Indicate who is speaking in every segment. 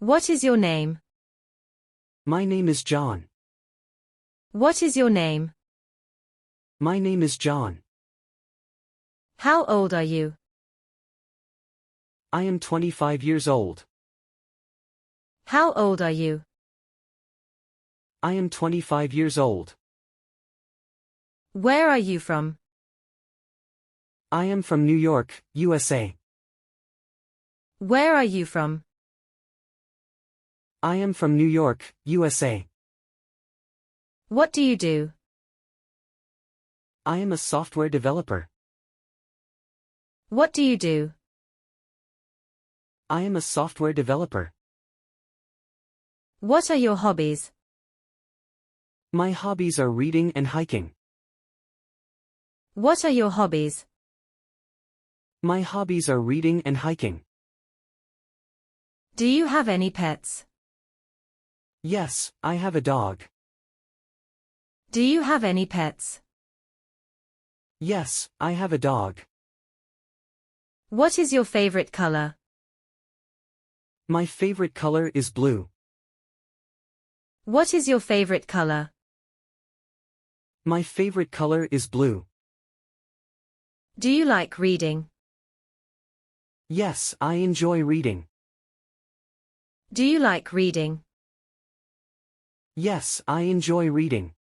Speaker 1: What is your name?
Speaker 2: My name is John.
Speaker 1: What is your name?
Speaker 2: My name is John.
Speaker 1: How old are you?
Speaker 2: I am 25 years old.
Speaker 1: How old are you?
Speaker 2: I am 25 years old.
Speaker 1: Where are you from?
Speaker 2: I am from New York, USA.
Speaker 1: Where are you from?
Speaker 2: I am from New York, USA.
Speaker 1: What do you do?
Speaker 2: I am a software developer.
Speaker 1: What do you do?
Speaker 2: I am a software developer.
Speaker 1: What are your hobbies?
Speaker 2: My hobbies are reading and hiking.
Speaker 1: What are your hobbies?
Speaker 2: My hobbies are reading and hiking.
Speaker 1: Do you have any pets?
Speaker 2: Yes, I have a dog.
Speaker 1: Do you have any pets?
Speaker 2: Yes, I have a dog.
Speaker 1: What is your favorite color?
Speaker 2: My favorite color is blue.
Speaker 1: What is your favorite color?
Speaker 2: My favorite color is blue.
Speaker 1: Do you like reading?
Speaker 2: Yes, I enjoy reading.
Speaker 1: Do you like reading?
Speaker 2: Yes, I enjoy reading.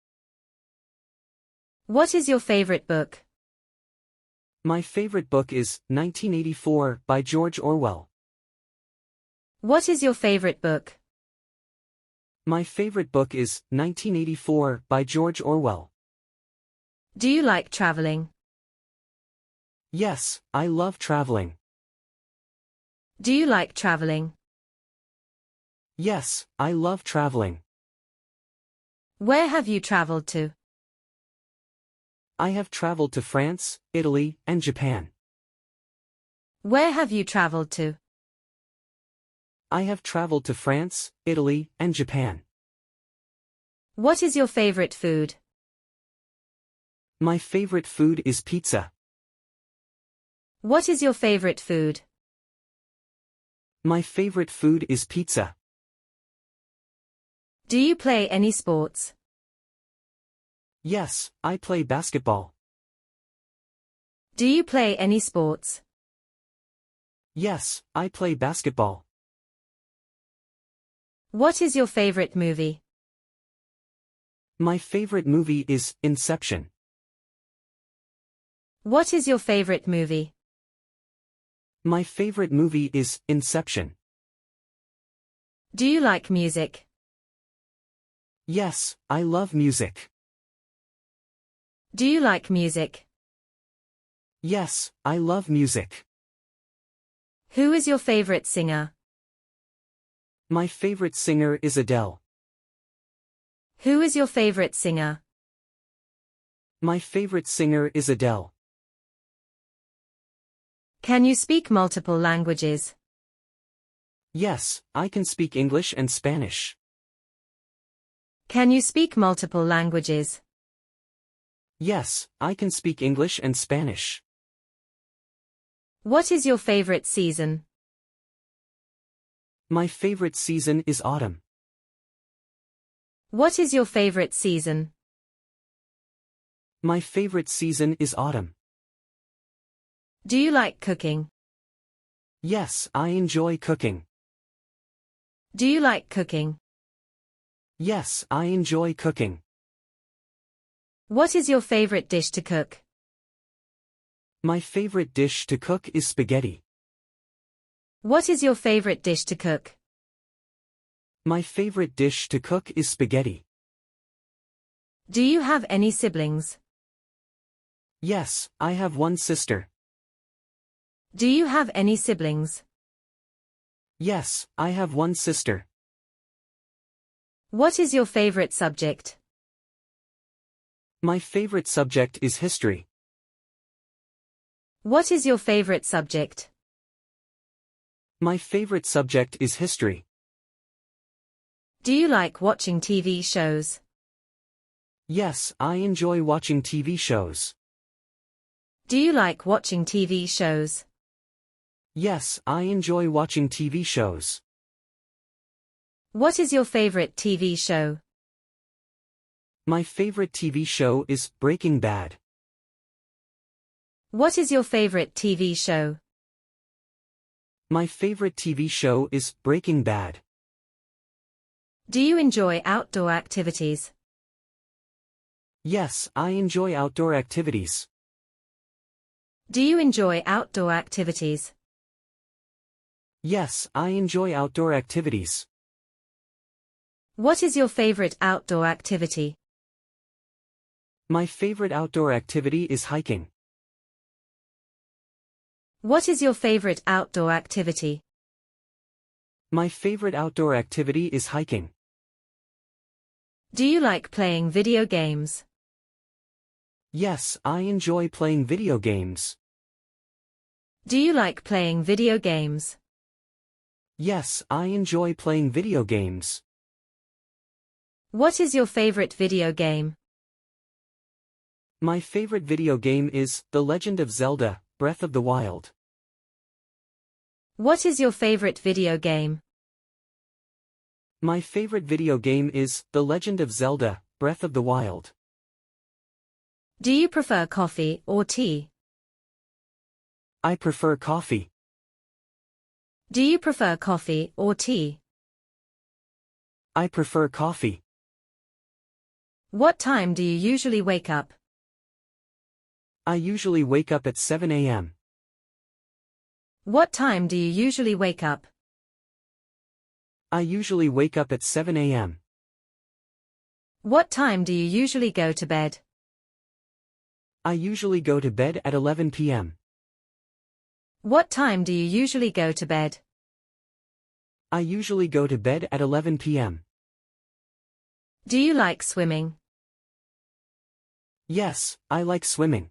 Speaker 1: What is your favorite book?
Speaker 2: My favorite book is 1984 by George Orwell.
Speaker 1: What is your favorite book?
Speaker 2: My favorite book is 1984 by George Orwell.
Speaker 1: Do you like traveling?
Speaker 2: Yes, I love traveling.
Speaker 1: Do you like traveling?
Speaker 2: Yes, I love traveling.
Speaker 1: Where have you traveled to?
Speaker 2: I have traveled to France, Italy, and Japan.
Speaker 1: Where have you traveled to?
Speaker 2: I have traveled to France, Italy, and Japan.
Speaker 1: What is your favorite food?
Speaker 2: My favorite food is pizza.
Speaker 1: What is your favorite food?
Speaker 2: My favorite food is pizza.
Speaker 1: Do you play any sports?
Speaker 2: Yes, I play basketball.
Speaker 1: Do you play any sports?
Speaker 2: Yes, I play basketball.
Speaker 1: What is your favorite movie?
Speaker 2: My favorite movie is Inception.
Speaker 1: What is your favorite movie?
Speaker 2: My favorite movie is Inception.
Speaker 1: Do you like music?
Speaker 2: Yes, I love music.
Speaker 1: Do you like music?
Speaker 2: Yes, I love music.
Speaker 1: Who is your favorite singer?
Speaker 2: My favorite singer is Adele.
Speaker 1: Who is your favorite singer?
Speaker 2: My favorite singer is Adele.
Speaker 1: Can you speak multiple languages?
Speaker 2: Yes, I can speak English and Spanish.
Speaker 1: Can you speak multiple languages?
Speaker 2: Yes, I can speak English and Spanish.
Speaker 1: What is your favorite season?
Speaker 2: My favorite season is autumn.
Speaker 1: What is your favorite season?
Speaker 2: My favorite season is autumn.
Speaker 1: Do you like cooking?
Speaker 2: Yes, I enjoy cooking.
Speaker 1: Do you like cooking?
Speaker 2: Yes, I enjoy cooking.
Speaker 1: What is your favorite dish to cook?
Speaker 2: My favorite dish to cook is spaghetti.
Speaker 1: What is your favorite dish to cook?
Speaker 2: My favorite dish to cook is spaghetti.
Speaker 1: Do you have any siblings?
Speaker 2: Yes, I have one sister.
Speaker 1: Do you have any siblings?
Speaker 2: Yes, I have one sister.
Speaker 1: What is your favorite subject?
Speaker 2: My favorite subject is history.
Speaker 1: What is your favorite subject?
Speaker 2: My favorite subject is history.
Speaker 1: Do you like watching TV shows?
Speaker 2: Yes, I enjoy watching TV shows.
Speaker 1: Do you like watching TV shows?
Speaker 2: Yes, I enjoy watching TV shows.
Speaker 1: What is your favorite TV show?
Speaker 2: My favorite TV show is Breaking Bad.
Speaker 1: What is your favorite TV show?
Speaker 2: My favorite TV show is Breaking Bad.
Speaker 1: Do you enjoy outdoor activities?
Speaker 2: Yes, I enjoy outdoor activities.
Speaker 1: Do you enjoy outdoor activities?
Speaker 2: Yes, I enjoy outdoor activities.
Speaker 1: What is your favorite outdoor activity?
Speaker 2: My favorite outdoor activity is hiking.
Speaker 1: What is your favorite outdoor activity?
Speaker 2: My favorite outdoor activity is hiking.
Speaker 1: Do you like playing video games?
Speaker 2: Yes, I enjoy playing video games.
Speaker 1: Do you like playing video games?
Speaker 2: Yes, I enjoy playing video games.
Speaker 1: What is your favorite video game?
Speaker 2: My favorite video game is The Legend of Zelda: Breath of the Wild.
Speaker 1: What is your favorite video game?
Speaker 2: My favorite video game is The Legend of Zelda: Breath of the Wild.
Speaker 1: Do you prefer coffee or tea?
Speaker 2: I prefer coffee.
Speaker 1: Do you prefer coffee or tea?
Speaker 2: I prefer coffee.
Speaker 1: What time do you usually wake up?
Speaker 2: I usually wake up at 7 a.m.
Speaker 1: What time do you usually wake up?
Speaker 2: I usually wake up at 7 a.m.
Speaker 1: What time do you usually go to bed?
Speaker 2: I usually go to bed at 11 p.m.
Speaker 1: What time do you usually go to bed?
Speaker 2: I usually go to bed at 11 p.m.
Speaker 1: Do you like swimming?
Speaker 2: Yes, I like swimming.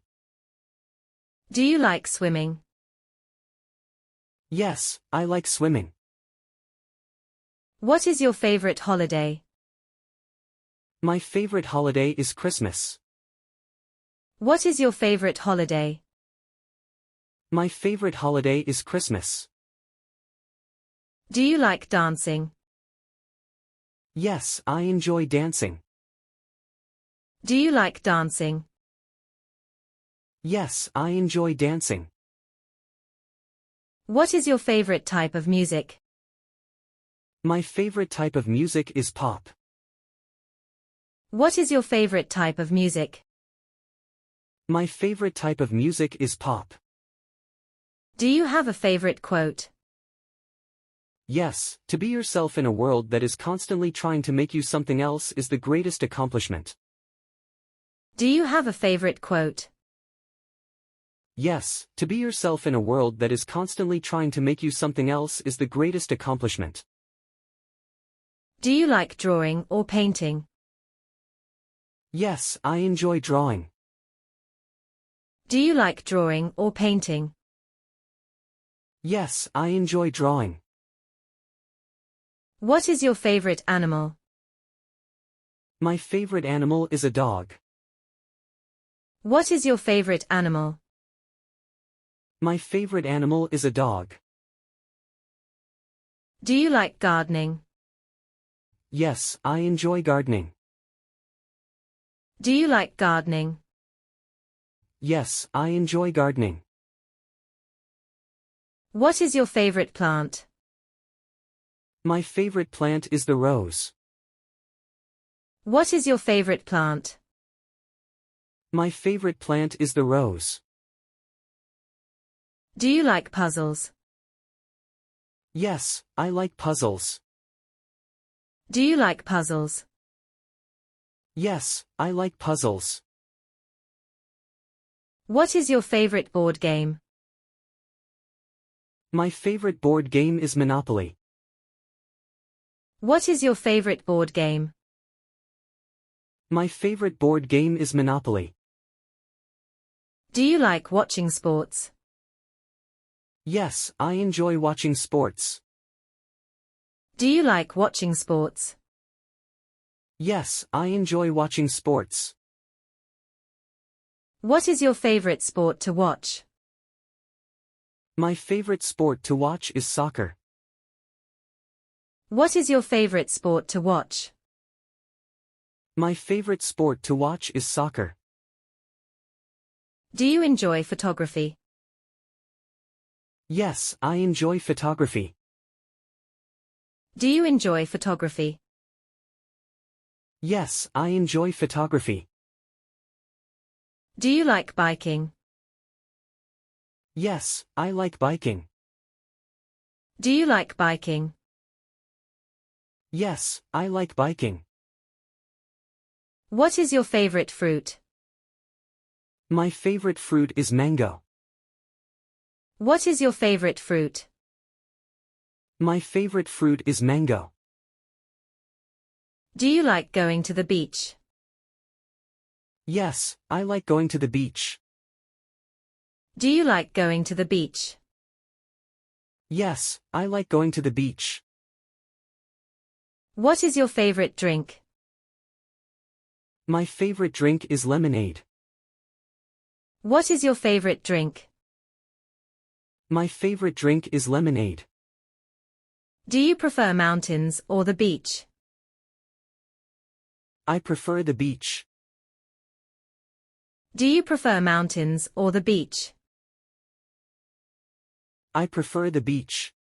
Speaker 1: Do you like swimming?
Speaker 2: Yes, I like swimming.
Speaker 1: What is your favorite holiday?
Speaker 2: My favorite holiday is Christmas.
Speaker 1: What is your favorite holiday?
Speaker 2: My favorite holiday is Christmas.
Speaker 1: Do you like dancing?
Speaker 2: Yes, I enjoy dancing.
Speaker 1: Do you like dancing?
Speaker 2: Yes, I enjoy dancing.
Speaker 1: What is your favorite type of music?
Speaker 2: My favorite type of music is pop.
Speaker 1: What is your favorite type of music?
Speaker 2: My favorite type of music is pop.
Speaker 1: Do you have a favorite quote?
Speaker 2: Yes, to be yourself in a world that is constantly trying to make you something else is the greatest accomplishment.
Speaker 1: Do you have a favorite quote?
Speaker 2: Yes, to be yourself in a world that is constantly trying to make you something else is the greatest accomplishment.
Speaker 1: Do you like drawing or painting?
Speaker 2: Yes, I enjoy drawing.
Speaker 1: Do you like drawing or painting?
Speaker 2: Yes, I enjoy drawing.
Speaker 1: What is your favorite animal?
Speaker 2: My favorite animal is a dog.
Speaker 1: What is your favorite animal?
Speaker 2: My favorite animal is a dog.
Speaker 1: Do you like gardening?
Speaker 2: Yes, I enjoy gardening.
Speaker 1: Do you like gardening?
Speaker 2: Yes, I enjoy gardening.
Speaker 1: What is your favorite plant?
Speaker 2: My favorite plant is the rose.
Speaker 1: What is your favorite plant?
Speaker 2: My favorite plant is the rose.
Speaker 1: Do you like puzzles?
Speaker 2: Yes, I like puzzles.
Speaker 1: Do you like puzzles?
Speaker 2: Yes, I like puzzles.
Speaker 1: What is your favorite board game?
Speaker 2: My favorite board game is Monopoly.
Speaker 1: What is your favorite board game?
Speaker 2: My favorite board game is Monopoly.
Speaker 1: Do you like watching sports?
Speaker 2: Yes, I enjoy watching sports.
Speaker 1: Do you like watching sports?
Speaker 2: Yes, I enjoy watching sports.
Speaker 1: What is your favorite sport to watch?
Speaker 2: My favorite sport to watch is soccer.
Speaker 1: What is your favorite sport to watch?
Speaker 2: My favorite sport to watch is soccer.
Speaker 1: Do you enjoy photography?
Speaker 2: Yes, I enjoy photography.
Speaker 1: Do you enjoy photography?
Speaker 2: Yes, I enjoy photography.
Speaker 1: Do you like biking?
Speaker 2: Yes, I like biking.
Speaker 1: Do you like biking?
Speaker 2: Yes, I like biking.
Speaker 1: What is your favorite fruit?
Speaker 2: My favorite fruit is mango.
Speaker 1: What is your favorite fruit?
Speaker 2: My favorite fruit is mango.
Speaker 1: Do you like going to the beach?
Speaker 2: Yes, I like going to the beach.
Speaker 1: Do you like going to the beach?
Speaker 2: Yes, I like going to the beach.
Speaker 1: What is your favorite drink?
Speaker 2: My favorite drink is lemonade.
Speaker 1: What is your favorite drink?
Speaker 2: My favorite drink is lemonade.
Speaker 1: Do you prefer mountains or the beach?
Speaker 2: I prefer the beach.
Speaker 1: Do you prefer mountains or the beach?
Speaker 2: I prefer the beach.